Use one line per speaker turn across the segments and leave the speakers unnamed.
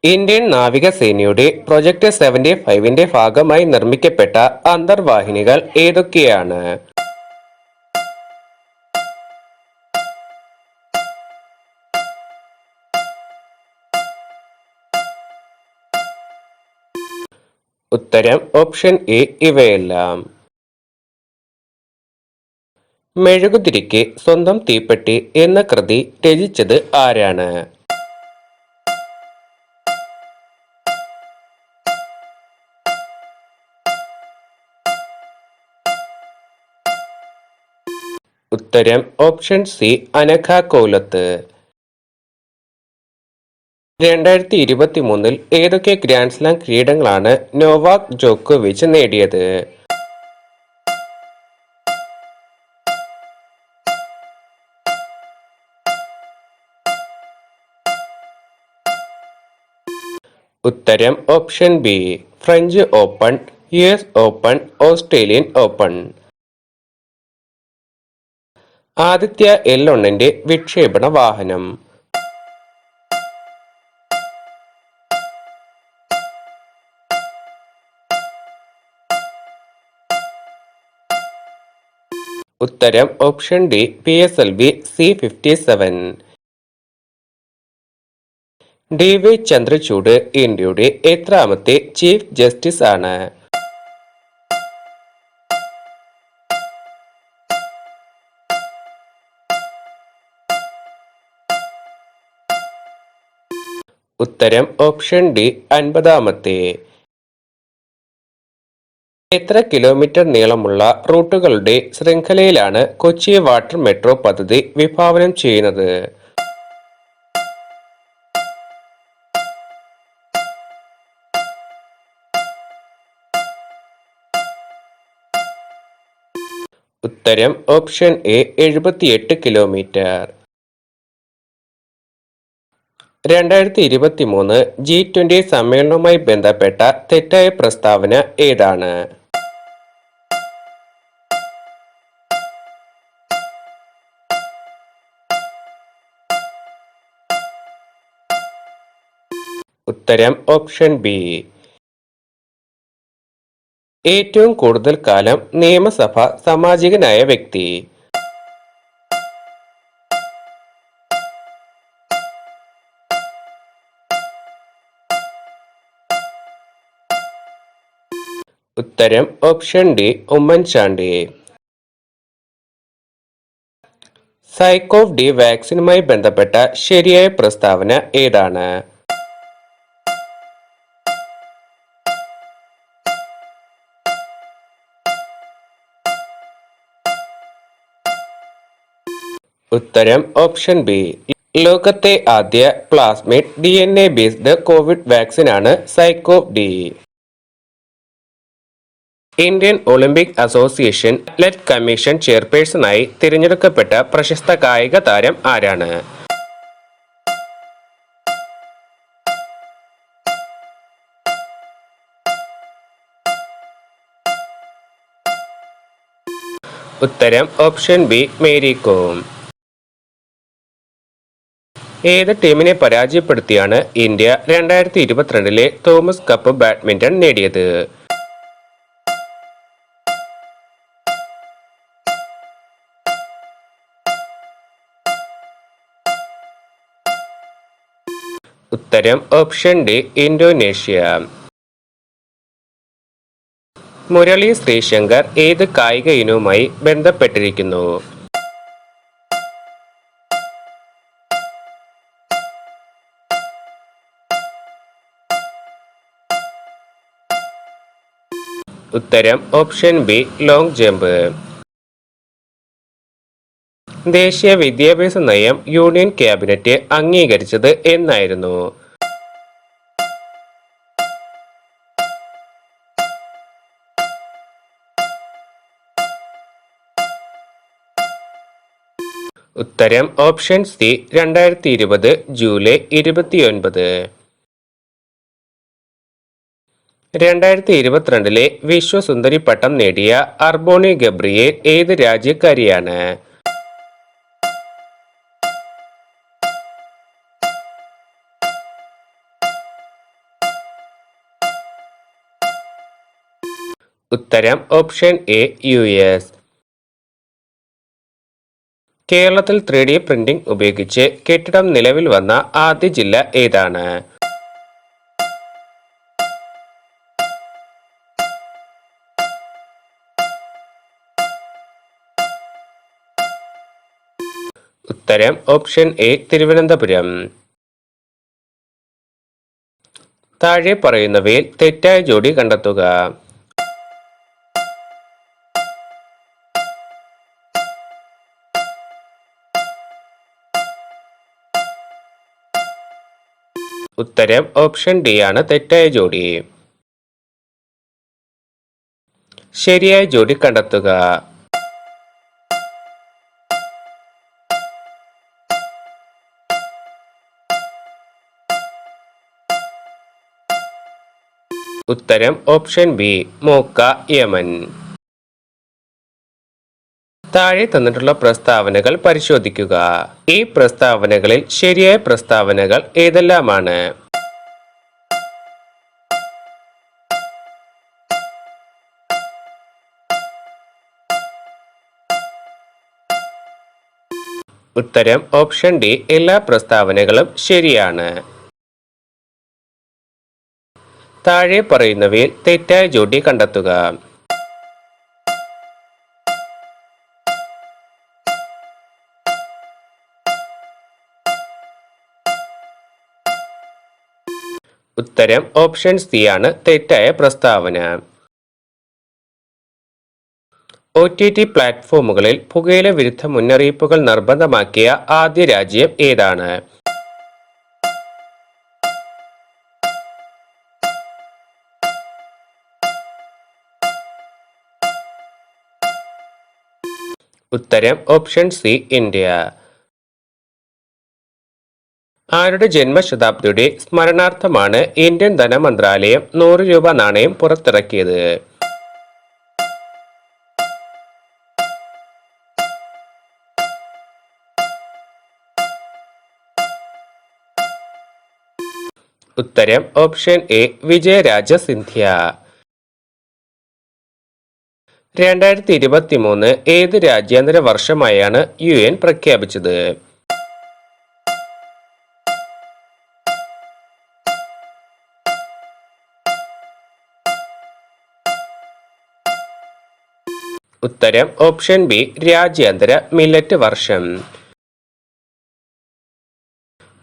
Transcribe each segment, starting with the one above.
Indian നാവികസേനയുടെ project 75ന്റെ ഭാഗമായി നിർമ്മിക്കപ്പെട്ട അന്തർവാഹിനികൾ ഏതൊക്കെയാണ്? ഉത്തരം ഓപ്ഷൻ എ ഇവയെല്ലാം. മെഴുകുതിരിക്ക് സ്വന്തം തീപ്പെട്ടി എന്ന കൃതി രചിച്ചത് ആരാണ്? ഉത്തരം ഓപ്ഷൻ സി അനഘ കൗലത്ത്. 2023 ഏതൊക്കെ ഗ്രാൻഡ് സ്ലാം കിരീടങ്ങളാണ് നോവാക് ജോക്കോവിച്ച് നേടിയത്? ഉത്തരം option B French Open, US Open, Australian Open. Aditya L1ന്റെ വിക്ഷേപണ വാഹനം? ഉത്തരം option D PSLV C-57. DY Chandrachud ഇന്ത്യയുടെ എത്രാമത്തെ ചീഫ് ജസ്റ്റിസ് ആണ്? ഉത്തരം ഓപ്ഷൻ ഡി 50ാമത്തെ. എത്ര കിലോമീറ്റർ നീളമുള്ള റൂട്ടുകളുടെ ശൃംഖലയിലാണ് കൊച്ചി വാട്ടർ മെട്രോ പദ്ധതി വിഭാവനം ചെയ്യുന്നത്? ഉത്തരം ഓപ്ഷൻ എ 78 കിലോമീറ്റർ. 2023 G20 സമ്മേളനവുമായി ബന്ധപ്പെട്ട തെറ്റായ പ്രസ്താവന ഏതാണ്? ഉത്തരം ഓപ്ഷൻ ബി. ഏറ്റവും കൂടുതൽ കാലം നിയമസഭ സാമാജികനായ വ്യക്തി? ഉത്തരം option D Oommen Chandy. ZyCoV D വാക്സിനുമായി ബന്ധപ്പെട്ട ശരിയായ പ്രസ്താവന ഏതാണ്? ഉത്തരം ഓപ്ഷൻ ബി. ലോകത്തെ ആദ്യ പ്ലാസ്മിഡ് DNA ബേസ്ഡ് കോവിഡ് വാക്സിനാണ് ZyCoV D. Indian Olympic Association athlete commission ചെയർപേഴ്സണായി തിരഞ്ഞെടുക്കപ്പെട്ട പ്രശസ്ത കായിക താരം ആരാണ്? ഉത്തരം ഓപ്ഷൻ ബി മേരി കോം. ഏത് ടീമിനെ പരാജയപ്പെടുത്തിയാണ് ഇന്ത്യ 2022 തോമസ് കപ്പ് ബാഡ്മിന്റൺ നേടിയത്? ഉത്തരം option D Indonesia. Murali Sreeshankar ഏത് കായിക ഇനവുമായി ബന്ധപ്പെട്ടിരിക്കുന്നു? ഉത്തരം ഓപ്ഷൻ ബി ലോങ് ജമ്പ്. ദേശീയ വിദ്യാഭ്യാസ നയം യൂണിയൻ ക്യാബിനറ്റ് അംഗീകരിച്ചത് എന്നായിരുന്നു? ഉത്തരം ഓപ്ഷൻ സി 2020 ജൂലൈ 29. 2022 വിശ്വസുന്ദരി പട്ടം നേടിയ അർബോണി ഗബ്രിയേൽ ഏത് രാജ്യക്കാരിയാണ്? ഉത്തരം ഓപ്ഷൻ എ യു എസ്. കേരളത്തിൽ 3D പ്രിന്റിംഗ് ഉപയോഗിച്ച് കെട്ടിടം നിലവിൽ വന്ന ആദ്യ ജില്ല ഏതാണ്? ഉത്തരം ഓപ്ഷൻ എ തിരുവനന്തപുരം. താഴെ പറയുന്നവയിൽ തെറ്റായ ജോഡി കണ്ടെത്തുക. ഉത്തരം ഓപ്ഷൻ ഡി ആണ് തെറ്റായ ജോഡി. ശരിയായ ജോഡി കണ്ടെത്തുക. ഉത്തരം ഓപ്ഷൻ ബി മോക്ക യമൻ. താഴെ തന്നിട്ടുള്ള പ്രസ്താവനകൾ പരിശോധിക്കുക. ഈ പ്രസ്താവനകളിൽ ശരിയായ പ്രസ്താവനകൾ ഏതെല്ലാമാണ്? ഉത്തരം ഓപ്ഷൻ ഡി എല്ലാ പ്രസ്താവനകളും ശരിയാണ്. താഴെ പറയുന്നവയിൽ തെറ്റായ ജോഡി കണ്ടെത്തുക. ഉത്തരം ഓപ്ഷൻ സി ആണ് തെറ്റായ പ്രസ്താവന. OTT പ്ലാറ്റ്ഫോമുകളിൽ പുകയില വിരുദ്ധ മുന്നറിയിപ്പുകൾ നിർബന്ധമാക്കിയ ആദ്യ രാജ്യം ഏതാണ്? ഉത്തരം ഓപ്ഷൻ സി ഇന്ത്യ. ആരുടെ ജന്മശതാബ്ദിയുടെ സ്മരണാർത്ഥമാണ് ഇന്ത്യൻ ധനമന്ത്രാലയം 100 രൂപ നാണയം പുറത്തിറക്കിയത്? ഉത്തരം ഓപ്ഷൻ എ വിജയരാജ സിന്ധ്യ. 2023 ഏത് രാജ്യാന്തര വർഷമായാണ് UN പ്രഖ്യാപിച്ചത്? ഉത്തരം ഓപ്ഷൻ ബി രാജ്യാന്തര മില്ലറ്റ് വർഷം.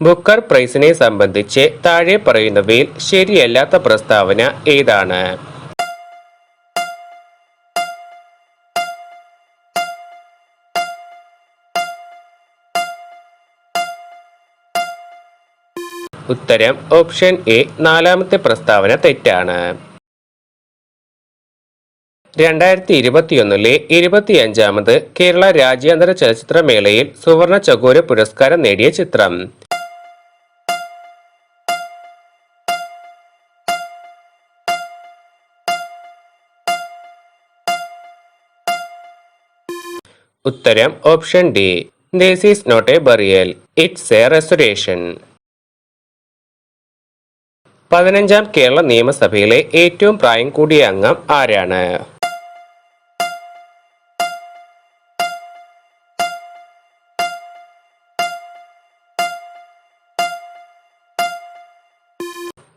ബുക്കർ പ്രൈസിനെ സംബന്ധിച്ച് താഴെ പറയുന്നവയിൽ ശരിയല്ലാത്ത പ്രസ്താവന ഏതാണ്? ഉത്തരം ഓപ്ഷൻ എ നാലാമത്തെ പ്രസ്താവന തെറ്റാണ്. 2021 25ാമത് കേരള രാജ്യാന്തര ചലച്ചിത്രമേളയിൽ സുവർണ ചകോര പുരസ്കാരം നേടിയ ചിത്രം? ഉത്തരം option D this is not a burial, it's a restoration. 15ാം കേരള നിയമസഭയിലെ ഏറ്റവും പ്രായം കൂടിയ അംഗം ആരാണ്?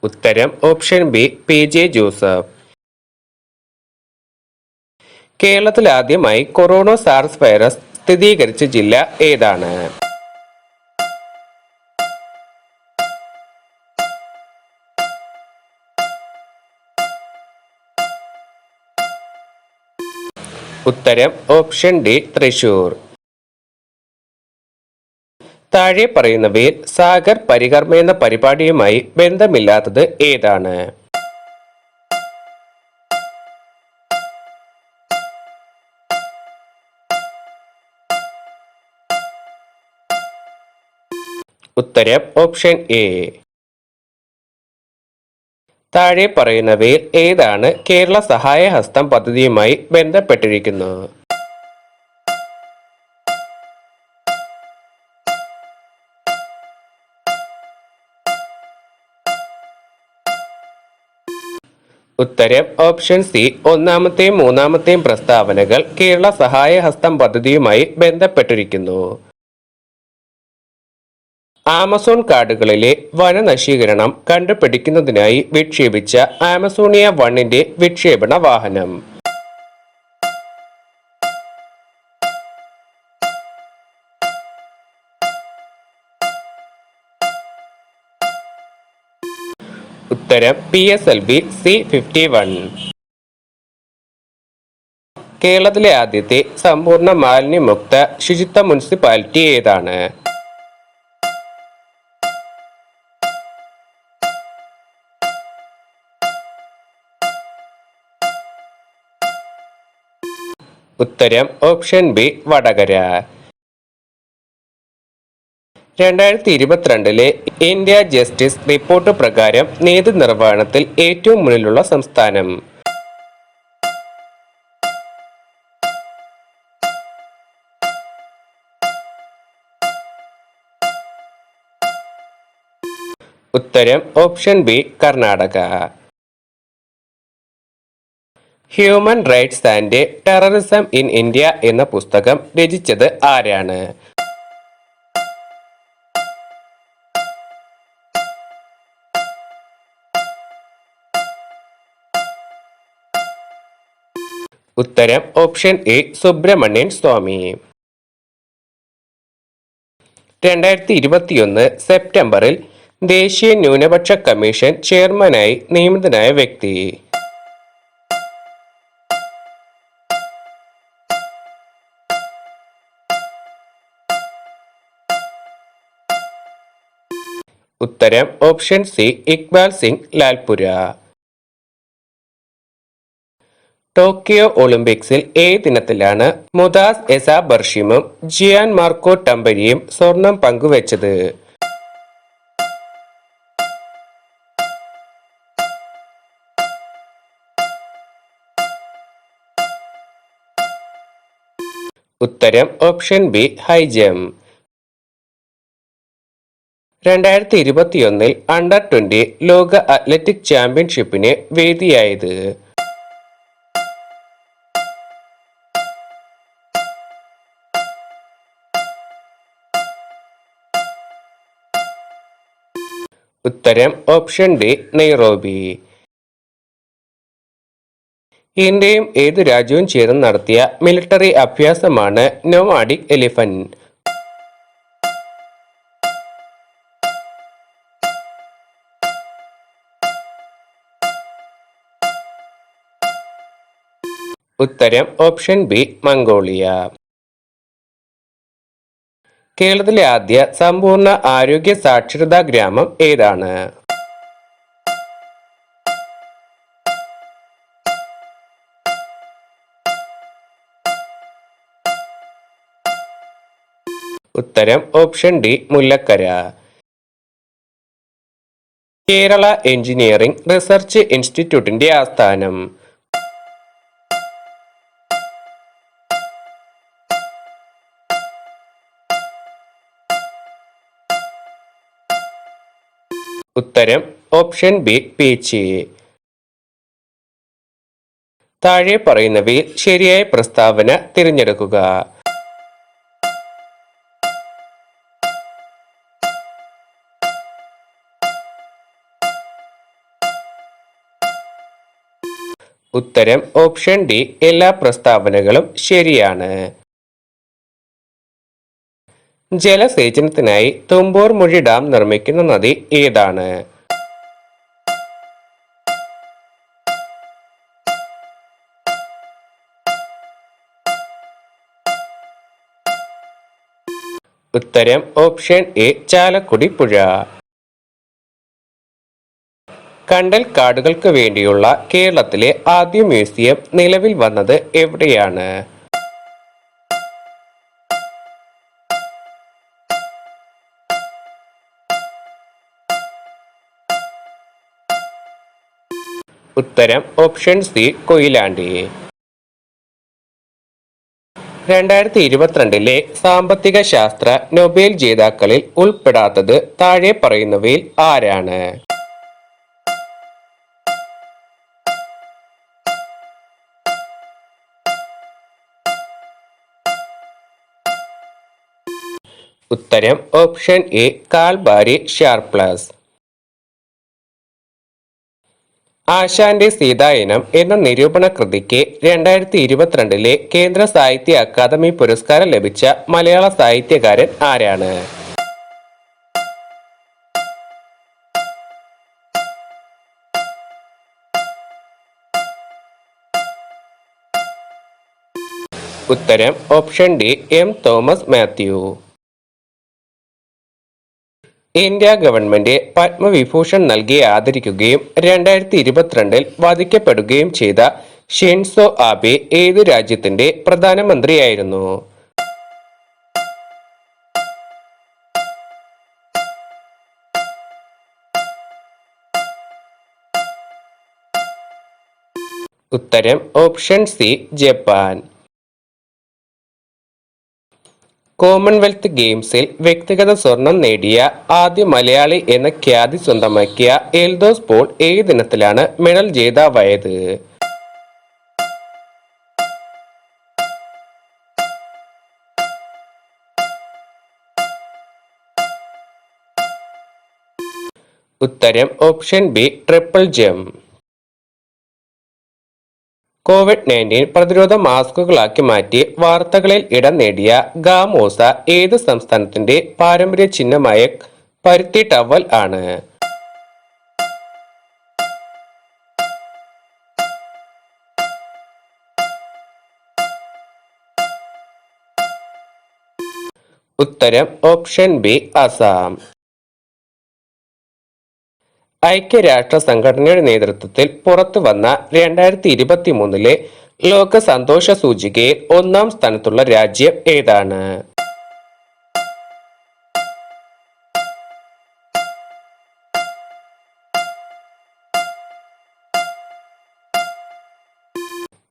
ഉത്തരം ഓപ്ഷൻ ബി PJ ജോസഫ്. കേരളത്തിൽ ആദ്യമായി കൊറോണ സാർസ് വൈറസ് സ്ഥിരീകരിച്ച ജില്ല ഏതാണ്? ഉത്തരം ഓപ്ഷൻ ഡി തൃശൂർ. താഴെ പറയുന്നവയിൽ സാഗർ പരികർമ്മ എന്ന പരിപാടിയുമായി ബന്ധമില്ലാത്തത് ഏതാണ്? ഉത്തരം ഓപ്ഷൻ എ. താഴെ പറയുന്നവയിൽ ഏതാണ് കേരള സഹായ ഹസ്തം പദ്ധതിയുമായി ബന്ധപ്പെട്ടിരിക്കുന്നത്? ഉത്തരം ഓപ്ഷൻ സി. ഒന്നാമത്തെയും മൂന്നാമത്തെയും പ്രസ്താവനകൾ കേരള സഹായഹസ്തം പദ്ധതിയുമായി ബന്ധപ്പെട്ടിരിക്കുന്നു. ആമസോൺ കാടുകളിലെ വനനശീകരണം കണ്ടുപിടിക്കുന്നതിനായി വിക്ഷേപിച്ച ആമസോണിയ 1ന്റെ വിക്ഷേപണ വാഹനം. ഉത്തരം PSLV C-51. കേരളത്തിലെ ആദ്യത്തെ സമ്പൂർണ്ണ മാലിന്യമുക്ത ശുചിത്വ മുനിസിപ്പാലിറ്റി ഏതാണ്? ഉത്തരം option B. Vadakara. 2022 India justice report പ്രകാരം നീതിനിർവഹണത്തിൽ ഏറ്റവും മുന്നിലുള്ള സംസ്ഥാനം. ഉത്തരം option B. Karnataka. Human rights and terrorism in India എന്ന പുസ്തകം രചിച്ചത് ആരാണ്? ഉത്തരം ഓപ്ഷൻ എ. സുബ്രഹ്മണ്യൻ സ്വാമി. 2021 സെപ്റ്റംബറിൽ ദേശീയ ന്യൂനപക്ഷ കമ്മീഷൻ ചെയർമാനായി നിയമിതനായ വ്യക്തി. ഉത്തരം option C. Iqbal Singh Lalpura. Tokyo ഒളിമ്പിക്സിൽ ഏതിനത്തിലാണ് മുതാസ് എസാബർഷിമും ജിയാൻ മാർക്കോ ടംബരിയും സ്വർണം പങ്കുവച്ചത്? ഉത്തരം option B. High jump. 2021 under 20 ലോക അത്ലറ്റിക് ചാമ്പ്യൻഷിപ്പിന് വേദിയായത്? ഉത്തരം ഓപ്ഷൻ ഡി. നെയ്റോബി. ഇന്ത്യയും ഏതു രാജ്യവും ചേർന്ന് നടത്തിയ മിലിറ്ററി അഭ്യാസമാണ് നൊമാഡിക് എലിഫന്റ്? ഉത്തരം ഓപ്ഷൻ ബി. മംഗോളിയ. കേരളത്തിലെ ആദ്യ സമ്പൂർണ്ണ ആരോഗ്യ സാക്ഷരതാ ഗ്രാമം ഏതാണ്? ഉത്തരം option D. Mullakkara. Kerala engineering research ഇൻസ്റ്റിറ്റ്യൂട്ടിന്റെ ആസ്ഥാനം? ഉത്തരം ഓപ്ഷൻ ബി. പീച്ചി. താഴെ പറയുന്നവയിൽ ശരിയായ പ്രസ്താവന തിരഞ്ഞെടുക്കുക. ഉത്തരം ഓപ്ഷൻ ഡി. എല്ലാ പ്രസ്താവനകളും ശരിയാണ്. ജലസേചനത്തിനായി തുമ്പൂർ മുഴി ഡാം നിർമ്മിക്കുന്ന നദി ഏതാണ്? ഉത്തരം ഓപ്ഷൻ എ. ചാലക്കുടി പുഴ. കണ്ടൽ കാടുകൾക്ക് വേണ്ടിയുള്ള കേരളത്തിലെ ആദ്യ മ്യൂസിയം നിലവിൽ വന്നത് എവിടെയാണ്? ഉത്തരം ഓപ്ഷൻ സി. കൊയിലാണ്ടി. 2022 സാമ്പത്തിക ശാസ്ത്ര നൊബേൽ ജേതാക്കളിൽ ഉൾപ്പെടാത്തത് താഴെ പറയുന്നവയിൽ ആരാണ്? ഉത്തരം ഓപ്ഷൻ എ കാൽബാരി ഷാർപ്ലസ്. ആശാന്റെ സീതായനം എന്ന നിരൂപണ കൃതിക്ക് 2022 കേന്ദ്ര സാഹിത്യ അക്കാദമി പുരസ്കാരം ലഭിച്ച മലയാള സാഹിത്യകാരൻ ആരാണ്? ഉത്തരം option D M Thomas Mathew. India government Padma Vibhushan നൽകി ആദരിക്കുകയും 2022 വധിക്കപ്പെടുകയും ചെയ്ത ഷിൻസോ ആബെ ഏതു രാജ്യത്തിന്റെ പ്രധാനമന്ത്രിയായിരുന്നു? ഉത്തരം ഓപ്ഷൻ സി ജപ്പാൻ. കോമൺവെൽത്ത് ഗെയിംസിൽ വ്യക്തിഗത സ്വർണം നേടിയ ആദ്യ മലയാളി എന്ന ഖ്യാതി സ്വന്തമാക്കിയ എൽദോസ് പോൾ ഏത് ഇനത്തിലാണ് മെഡൽ ജേതാവായത്? ഉത്തരം option B triple jump. COVID-19 പ്രതിരോധ മാസ്കുകളാക്കി മാറ്റി വാർത്തകളിൽ ഇടം നേടിയ ഗാമോസ ഏത് സംസ്ഥാനത്തിന്റെ പാരമ്പര്യ ചിഹ്നമായ പരുത്തി ടവൽ ആണ്? ഉത്തരം ഓപ്ഷൻ ബി അസാം. ഐക്യരാഷ്ട്ര സംഘടനയുടെ നേതൃത്വത്തിൽ പുറത്തുവന്ന 2023 ലോക സന്തോഷ സൂചികയിൽ 1-ാം സ്ഥാനത്തുള്ള രാജ്യം ഏതാണ്?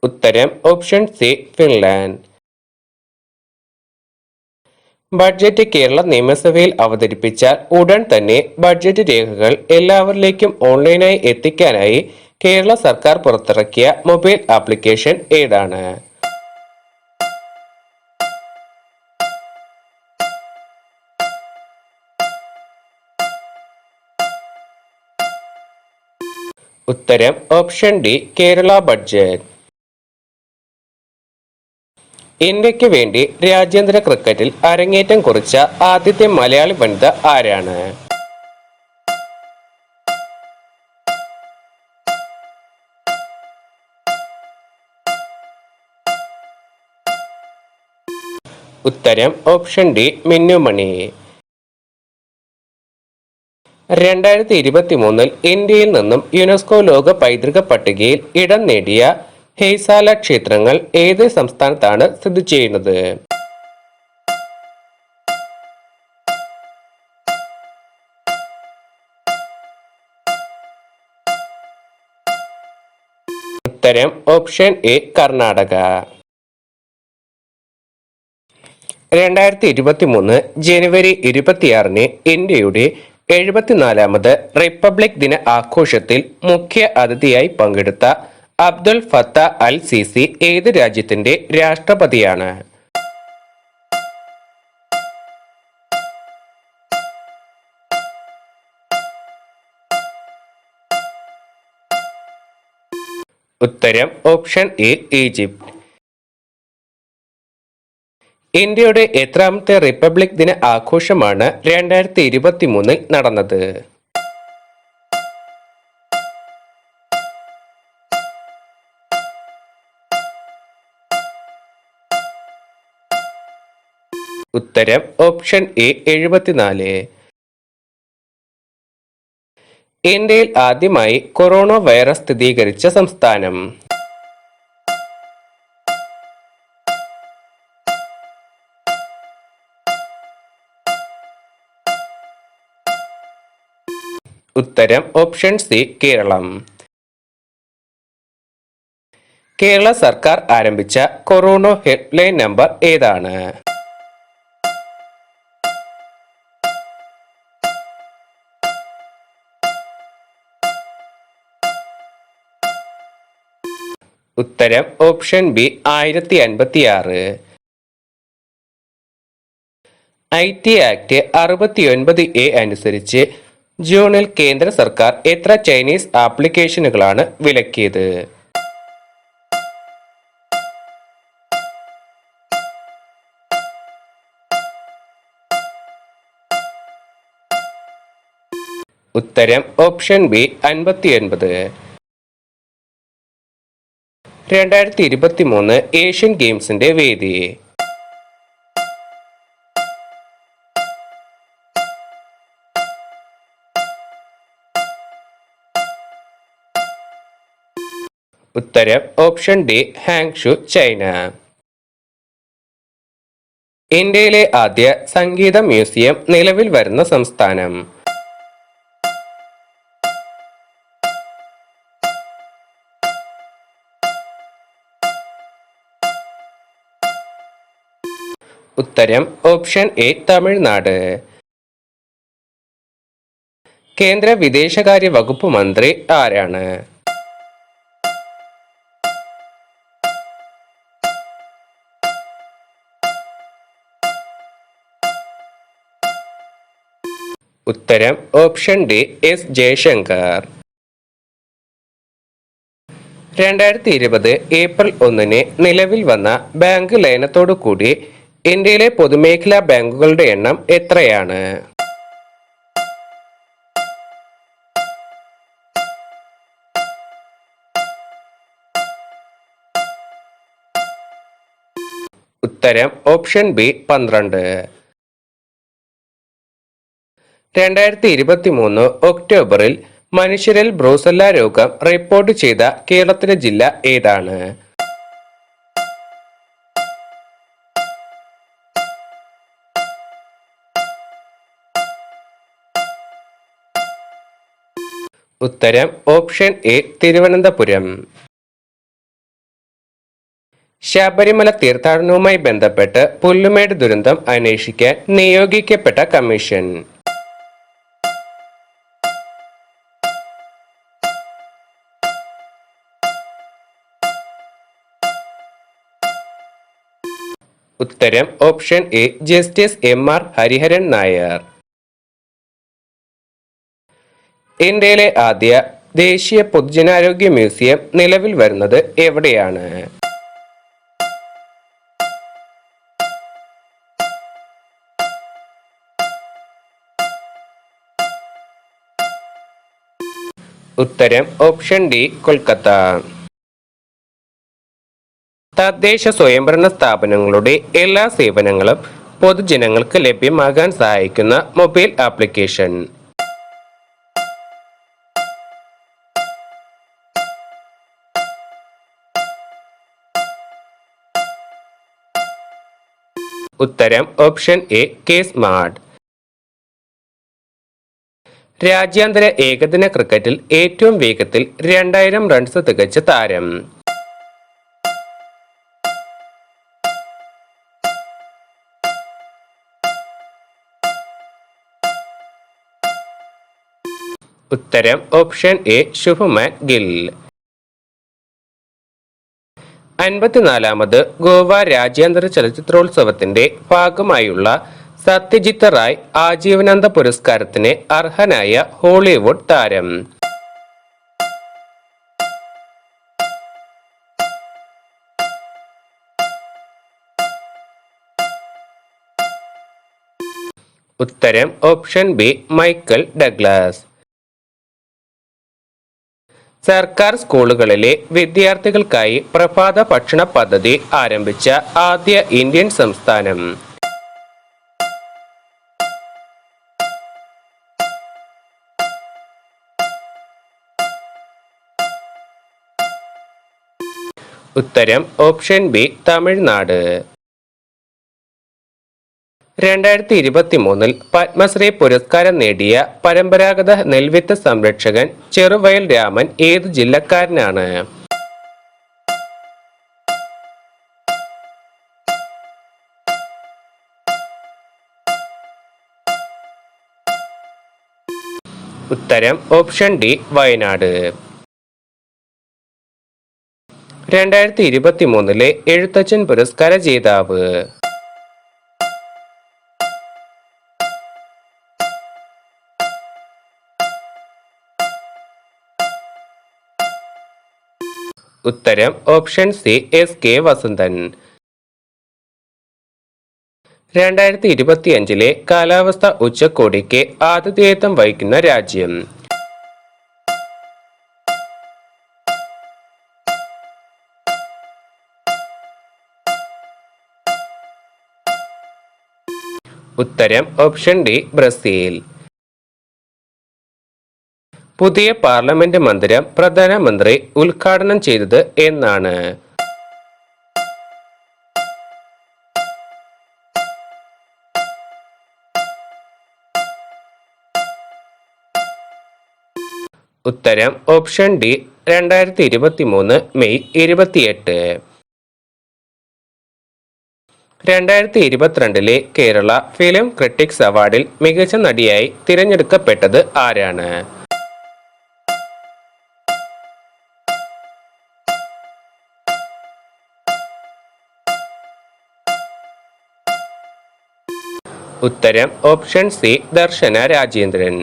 ഉത്തരം option C Finland. Budget Kerala നിയമസഭയിൽ അവതരിപ്പിച്ചാൽ ഉടൻ തന്നെ ബഡ്ജറ്റ് രേഖകൾ എല്ലാവരിലേക്കും ഓൺലൈനായി എത്തിക്കാനായി കേരള സർക്കാർ പുറത്തിറക്കിയ മൊബൈൽ ആപ്ലിക്കേഷൻ ഏതാണ്? ഉത്തരം ഓപ്ഷൻ ഡി കേരള ബഡ്ജറ്റ്. ഇന്ത്യക്ക് വേണ്ടി രാജ്യാന്തര ക്രിക്കറ്റിൽ അരങ്ങേറ്റം കുറിച്ച ആദ്യത്തെ മലയാളി വനിത ആരാണ്? ഉത്തരം ഓപ്ഷൻ ഡി മിന്നുമണി. 2023 ഇന്ത്യയിൽ നിന്നും യുനെസ്കോ ലോക പൈതൃക പട്ടികയിൽ ഇടം നേടിയ ഹെയ്സാല ക്ഷേത്രങ്ങൾ ഏത് സംസ്ഥാനത്താണ് സ്ഥിതി ചെയ്യുന്നത്? ഉത്തരം ഓപ്ഷൻ എ കർണാടക. 2023 ജനുവരി 26 ഇന്ത്യയുടെ 74ാമത് റിപ്പബ്ലിക് ദിന ആഘോഷത്തിൽ മുഖ്യ അതിഥിയായി പങ്കെടുത്ത അബ്ദുൽ ഫത്ത അൽ സിസി ഏത് രാജ്യത്തിന്റെ രാഷ്ട്രപതിയാണ്? ഉത്തരം ഓപ്ഷൻ എ ഈജിപ്ത്. ഇന്ത്യയുടെ എത്രാമത്തെ റിപ്പബ്ലിക് ദിന ആഘോഷമാണ് 2023 നടന്നത്? ഉത്തരം ഓപ്ഷൻ എ 74. ഇന്ത്യയിൽ ആദ്യമായി കൊറോണ വൈറസ് സ്ഥിരീകരിച്ച സംസ്ഥാനം? ഉത്തരം ഓപ്ഷൻ സി കേരളം. കേരള സർക്കാർ ആരംഭിച്ച കൊറോണ ഹെൽപ്പ് ലൈൻ നമ്പർ ഏതാണ്? ഉത്തരം option B 1056. IT act 69A അനുസരിച്ച് ജൂണിൽ കേന്ദ്ര സർക്കാർ എത്ര ചൈനീസ് ആപ്ലിക്കേഷനുകളാണ് വിലക്കിയത്? ഉത്തരം ഓപ്ഷൻ ബി 59. 2023 ഏഷ്യൻ ഗെയിംസിന്റെ വേദി. ഉത്തരം ഓപ്ഷൻ ഡി ഹാങ്ഷു, ചൈന. ഇന്ത്യയിലെ ആദ്യ സംഗീത മ്യൂസിയം നിലവിൽ വരുന്ന സംസ്ഥാനം? ഉത്തരം ഓപ്ഷൻ എ തമിഴ്നാട്. കേന്ദ്ര വിദേശകാര്യ വകുപ്പ് മന്ത്രി ആരാണ്? ഉത്തരം option D S Jaishankar. 2020 April 1 നിലവിൽ വന്ന ബാങ്ക് ലയനത്തോടു കൂടി ഇന്ത്യയിലെ പൊതുമേഖലാ ബാങ്കുകളുടെ എണ്ണം എത്രയാണ്? ഉത്തരം ഓപ്ഷൻ ബി 12. 2023 ഒക്ടോബറിൽ മനുഷ്യരിൽ ബ്രൂസല്ല രോഗം റിപ്പോർട്ട് ചെയ്ത കേരളത്തിലെ ജില്ല ഏതാണ്? ഉത്തരം ഓപ്ഷൻ എ തിരുവനന്തപുരം. ശബരിമല തീർത്ഥാടനവുമായി ബന്ധപ്പെട്ട് പുല്ലുമേട് ദുരന്തം അന്വേഷിക്കാൻ നിയോഗിക്കപ്പെട്ട കമ്മീഷൻ? ഉത്തരം option A justice MR Hariharan Nair. ഇന്ത്യയിലെ ആദ്യ ദേശീയ പൊതുജനാരോഗ്യ മ്യൂസിയം നിലവിൽ വരുന്നത് എവിടെയാണ്? ഉത്തരം ഓപ്ഷൻ ഡി കൊൽക്കത്ത. തദ്ദേശ സ്വയംഭരണ സ്ഥാപനങ്ങളുടെ എല്ലാ സേവനങ്ങളും പൊതുജനങ്ങൾക്ക് ലഭ്യമാകാൻ സഹായിക്കുന്ന മൊബൈൽ ആപ്ലിക്കേഷൻ? ഉത്തരം ഓപ്ഷൻ എ കെ സ്മാർട്ട്. രാജ്യാന്തര ഏകദിന ക്രിക്കറ്റിൽ ഏറ്റവും വേഗത്തിൽ 2000 റൺസ് തികച്ച താരം? ഉത്തരം ഓപ്ഷൻ എ ശുഭ്മാൻ ഗിൽ. 54ാമത് ഗോവ രാജ്യാന്തര ചലച്ചിത്രോത്സവത്തിന്റെ ഭാഗമായുള്ള സത്യജിത്ത് റായ് ആജീവനാന്ത പുരസ്കാരത്തിന് അർഹനായ ഹോളിവുഡ് താരം? ഉത്തരം ഓപ്ഷൻ ബി മൈക്കൽ ഡഗ്ലസ്. സർക്കാർ സ്കൂളുകളിലെ വിദ്യാർത്ഥികൾക്കായി പ്രഭാത ഭക്ഷണ പദ്ധതി ആരംഭിച്ച ആദ്യ ഇന്ത്യൻ സംസ്ഥാനം? ഉത്തരം ഓപ്ഷൻ ബി തമിഴ്നാട്. 2023 പത്മശ്രീ പുരസ്കാരം നേടിയ പരമ്പരാഗത നെൽവിത്ത് സംരക്ഷകൻ ചെറുവയൽ രാമൻ ഏത് ജില്ലക്കാരനാണ്? ഉത്തരം ഓപ്ഷൻ ഡി വയനാട്. 2023 എഴുത്തച്ഛൻ പുരസ്കാര ജേതാവ്? ഉത്തരം ഓപ്ഷൻ സി SK വസന്തൻ. 2025 കാലാവസ്ഥ ഉച്ചകോടിക്ക് ആതിഥേയത്വം വഹിക്കുന്ന രാജ്യം. ഉത്തരം ഓപ്ഷൻ ഡി ബ്രസീൽ. പുതിയ പാർലമെന്റ് മന്ദിരം പ്രധാനമന്ത്രി ഉദ്ഘാടനം ചെയ്തത് എന്നാണ്? ഉത്തരം option D 2023 May 28. 2022 Kerala film critics അവാർഡിൽ മികച്ച നടിയായി തിരഞ്ഞെടുക്കപ്പെട്ടത് ആരാണ്? ഉത്തരം option C Darshana Rajendran.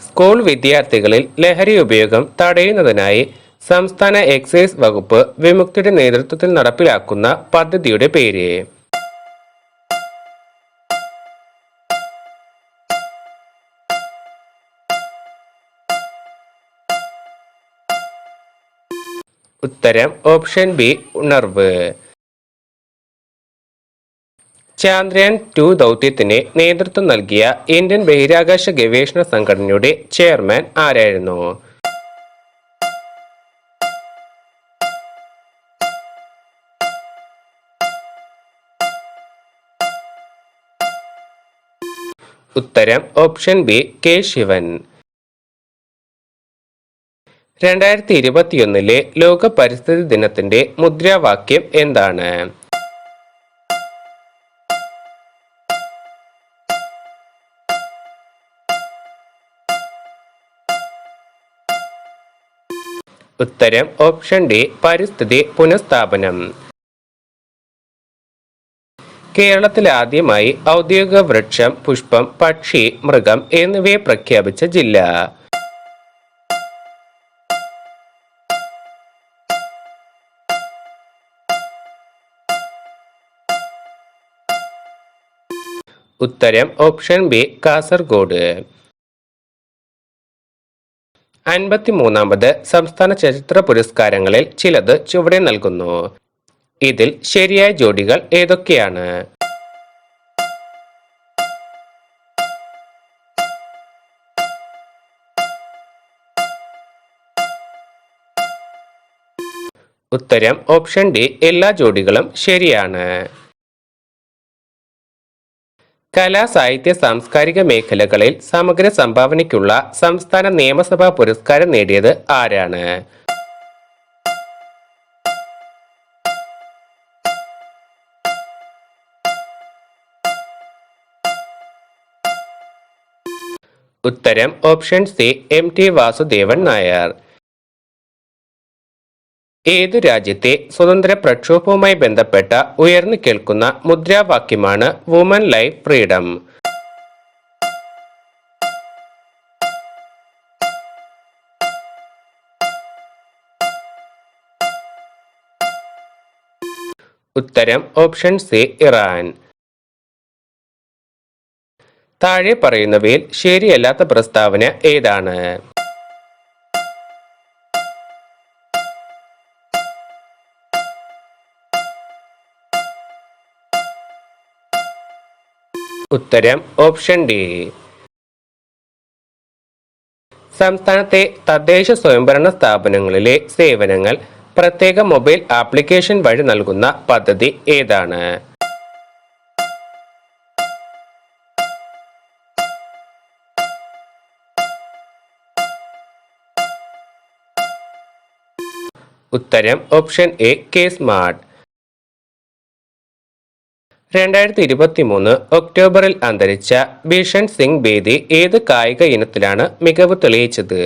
School വിദ്യാർത്ഥികളിൽ ലഹരി ഉപയോഗം തടയുന്നതിനായി സംസ്ഥാന എക്സൈസ് വകുപ്പ് വിമുക്തിയുടെ നേതൃത്വത്തിൽ നടപ്പിലാക്കുന്ന പദ്ധതിയുടെ പേര്? ഉത്തരം ഓപ്ഷൻ ബി ഉണർവ്. ചാന്ദ്രയാൻ 2 ദൗത്യത്തിന് നേതൃത്വം നൽകിയ ഇന്ത്യൻ ബഹിരാകാശ ഗവേഷണ സംഘടനയുടെ ചെയർമാൻ ആരായിരുന്നു? ഉത്തരം ഓപ്ഷൻ ബി കെ ശിവൻ. 2021 ലോക പരിസ്ഥിതി ദിനത്തിന്റെ മുദ്രാവാക്യം എന്താണ്? ഉത്തരം ഓപ്ഷൻ ഡി പരിസ്ഥിതി പുനഃസ്ഥാപനം. കേരളത്തിൽ ആദ്യമായി ഔദ്യോഗിക വൃക്ഷം, പുഷ്പം, പക്ഷി, മൃഗം എന്നിവയെ പ്രഖ്യാപിച്ച ജില്ല? ഉത്തരം ഓപ്ഷൻ ബി കാസർഗോഡ്. 53ാമത് സംസ്ഥാന ചലച്ചിത്ര പുരസ്കാരങ്ങളിൽ ചിലത് ചുവടെ നൽകുന്നു. ഇതിൽ ശരിയായ ജോഡികൾ ഏതൊക്കെയാണ്? ഉത്തരം ഓപ്ഷൻ ഡി എല്ലാ ജോഡികളും ശരിയാണ്. കലാ, സാഹിത്യ, സാംസ്കാരിക മേഖലകളിൽ സമഗ്ര സംഭാവനയ്ക്കുള്ള സംസ്ഥാന നിയമസഭാ പുരസ്കാരം നേടിയത് ആരാണ്? ഉത്തരം option C MT Vasudevan Nair. ഏതു രാജ്യത്തെ സ്വതന്ത്ര പ്രക്ഷോഭവുമായി ബന്ധപ്പെട്ട ഉയർന്നു കേൾക്കുന്ന മുദ്രാവാക്യമാണ് വുമൻ ലൈഫ് ഫ്രീഡം? ഉത്തരം ഓപ്ഷൻ സി ഇറാൻ. താഴെ പറയുന്നവയിൽ ശരിയല്ലാത്ത പ്രസ്താവന ഏതാണ്? ഉത്തരം ഓപ്ഷൻ ഡി. സംസ്ഥാനത്തെ തദ്ദേശ സ്വയംഭരണ സ്ഥാപനങ്ങളിലെ സേവനങ്ങൾ പ്രത്യേക മൊബൈൽ ആപ്ലിക്കേഷൻ വഴി നൽകുന്ന പദ്ധതി ഏതാണ്? ഉത്തരം ഓപ്ഷൻ എ കെ സ്മാർട്ട്. 2023 ഒക്ടോബറിൽ അന്തരിച്ച ഭീഷൺ സിംഗ് ബേദി ഏത് കായിക ഇനത്തിലാണ് മികവ് തെളിയിച്ചത്?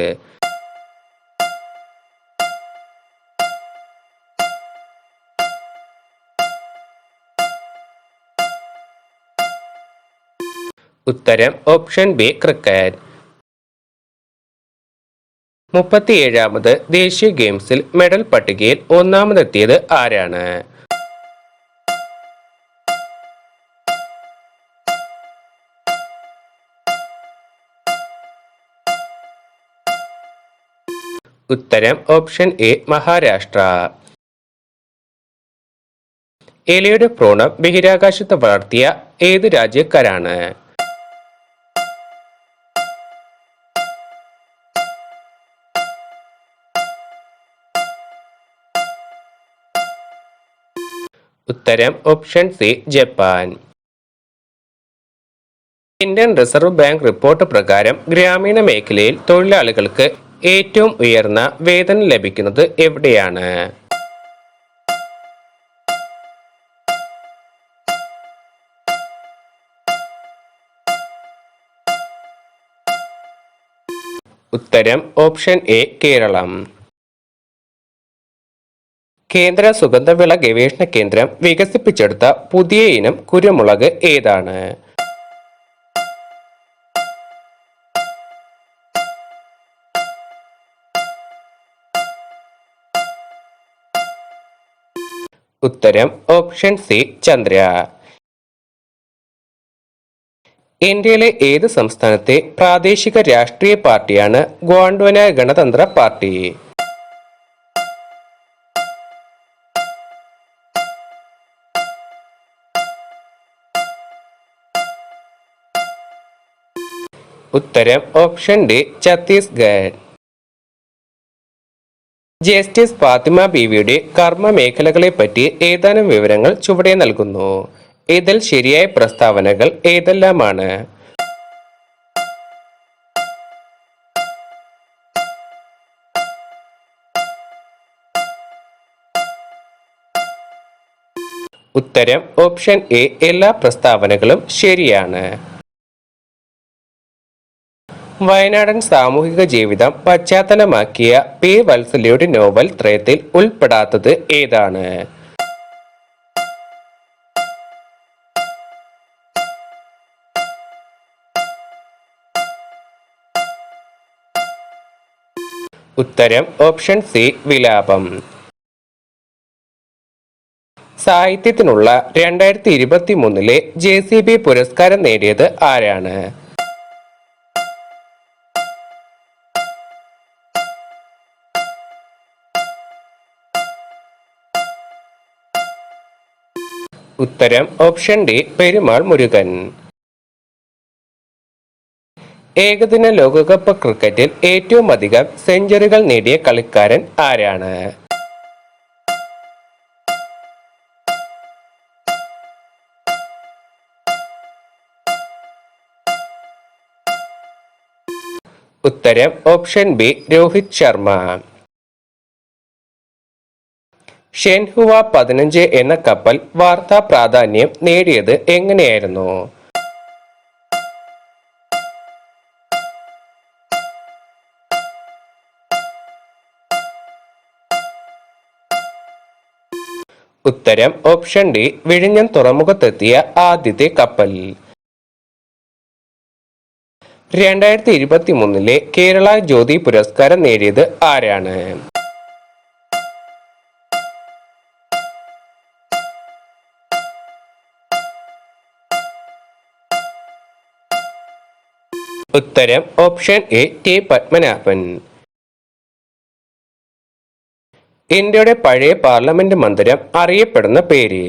ഉത്തരം ഓപ്ഷൻ ബി ക്രിക്കറ്റ്. 37ാമത് ദേശീയ ഗെയിംസിൽ മെഡൽ പട്ടികയിൽ ഒന്നാമതെത്തിയത് ആരാണ്? ഉത്തരം ഓപ്ഷൻ എ മഹാരാഷ്ട്ര. എലിയുടെ ഭ്രൂണം ബഹിരാകാശത്ത് വളർത്തിയ ഏത് രാജ്യക്കാരാണ്? ഉത്തരം option C Japan. Indian reserve bank report പ്രകാരം ഗ്രാമീണ മേഖലയിൽ തൊഴിലാളികൾക്ക് ഏറ്റവും ഉയർന്ന വേതനം ലഭിക്കുന്നത് എവിടെയാണ്? ഉത്തരം ഓപ്ഷൻ എ കേരളം. കേന്ദ്ര സുഗന്ധവിള ഗവേഷണ കേന്ദ്രം വികസിപ്പിച്ചെടുത്ത പുതിയ ഇനം കുരുമുളക് ഏതാണ്? ഉത്തരം ഓപ്ഷൻ സി ചന്ദ്ര. ഇന്ത്യയിലെ ഏത് സംസ്ഥാനത്തെ പ്രാദേശിക രാഷ്ട്രീയ പാർട്ടിയാണ് ഗോണ്ട്വാന ഗണതന്ത്ര പാർട്ടി? ഉത്തരം option D Chhattisgarh. Justice Fathima ബീവിയുടെ കർമ്മ മേഖലകളെപ്പറ്റി ഏതാനും വിവരങ്ങൾ ചുവടെ നൽകുന്നു. ഇതിൽ ശരിയായ പ്രസ്താവനകൾ ഏതെല്ലാമാണ്? ഉത്തരം ഓപ്ഷൻ എ എല്ലാ പ്രസ്താവനകളും ശരിയാണ്. വയനാടൻ സാമൂഹിക ജീവിതം പശ്ചാത്തലമാക്കിയ പി വത്സലയുടെ നോവൽ ത്രയത്തിൽ ഉൾപ്പെടാത്തത് ഏതാണ്? ഉത്തരം ഓപ്ഷൻ സി വിലാപം. സാഹിത്യത്തിനുള്ള 2023 JCB പുരസ്കാരം നേടിയത് ആരാണ്? ഉത്തരം ഓപ്ഷൻ ഡി പെരുമാൾ മുരുകൻ. ഏകദിന ലോകകപ്പ് ക്രിക്കറ്റിൽ ഏറ്റവും അധികം സെഞ്ചുറികൾ നേടിയ കളിക്കാരൻ ആരാണ്? ഉത്തരം option B Rohit Sharma. Zhenhua 15 എന്ന കപ്പൽ വാർത്താ പ്രാധാന്യം നേടിയത് എങ്ങനെയായിരുന്നു? ഉത്തരം ഓപ്ഷൻ ഡി വിഴിഞ്ഞം തുറമുഖത്തെത്തിയ ആദ്യത്തെ കപ്പൽ. 2023 കേരള ജ്യോതി പുരസ്കാരം നേടിയത് ആരാണ്? ഉത്തരം ഓപ്ഷൻ എ ടി പത്മനാഭൻ. ഇന്ത്യയുടെ പഴയ പാർലമെന്റ് മന്ദിരം അറിയപ്പെടുന്ന പേര്?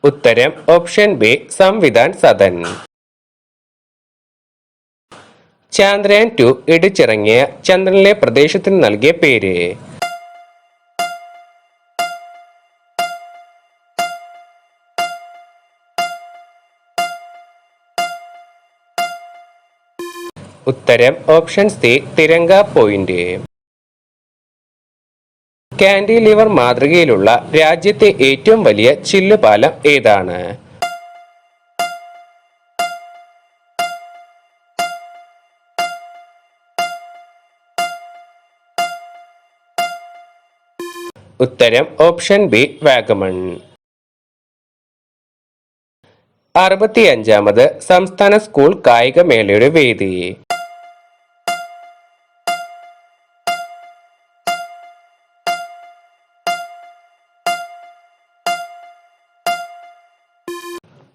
ഉത്തരം ഓപ്ഷൻ ബി സംവിധാൻ സദൻ. ചന്ദ്രയാൻ 2 ഇടിച്ചിറങ്ങിയ ചന്ദ്രനിലെ പ്രദേശത്തിന് നൽകിയ പേര്? ഉത്തരം option C Tiranga point. Cantilever മാതൃകയിലുള്ള രാജ്യത്തെ ഏറ്റവും വലിയ ചില്ലുപാലം ഏതാണ്? ഉത്തരം ഓപ്ഷൻ ബി വാഗമൺ. 65-ാമത് സംസ്ഥാന സ്കൂൾ കായികമേളയുടെ വേദി.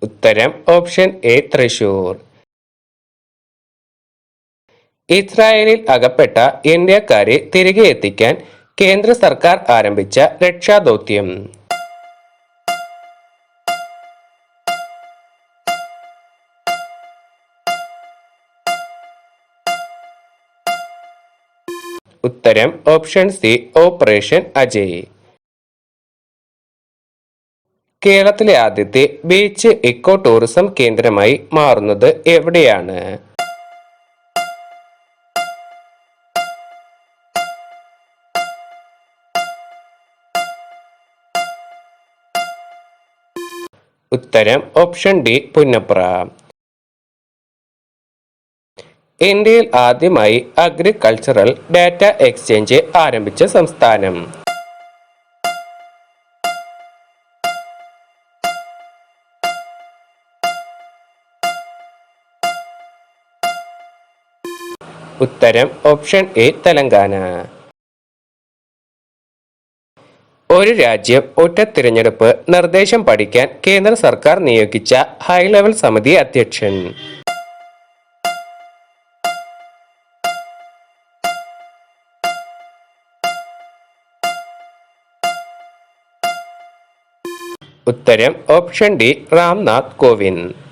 ഉത്തരം ഓപ്ഷൻ എ തൃശൂർ. ഇസ്രായേലിൽ അകപ്പെട്ട ഇന്ത്യക്കാരെ തിരികെ എത്തിക്കാൻ കേന്ദ്ര സർക്കാർ ആരംഭിച്ച രക്ഷാദൗത്യം. ഉത്തരം ഓപ്ഷൻ സി ഓപ്പറേഷൻ അജയ്. കേരളത്തിലെ ആദ്യത്തെ ബീച്ച് ഇക്കോ ടൂറിസം കേന്ദ്രമായി മാറുന്നത് എവിടെയാണ്? ഉത്തരം ഓപ്ഷൻ ഡി പുന്നപ്ര. ഇന്ത്യയിൽ ആദ്യമായി അഗ്രികൾച്ചറൽ ഡാറ്റ എക്സ്ചേഞ്ച് ആരംഭിച്ച സംസ്ഥാനം. ഉത്തരം ഓപ്ഷൻ എ തെലങ്കാന. ഒരു രാജ്യം ഒറ്റ തിരഞ്ഞെടുപ്പ് നിർദ്ദേശം പഠിക്കാൻ കേന്ദ്ര സർക്കാർ നിയോഗിച്ച ഹൈലെവൽ സമിതി അധ്യക്ഷൻ. ഉത്തരം ഓപ്ഷൻ ഡി രാംനാഥ് കോവിന്ദ്.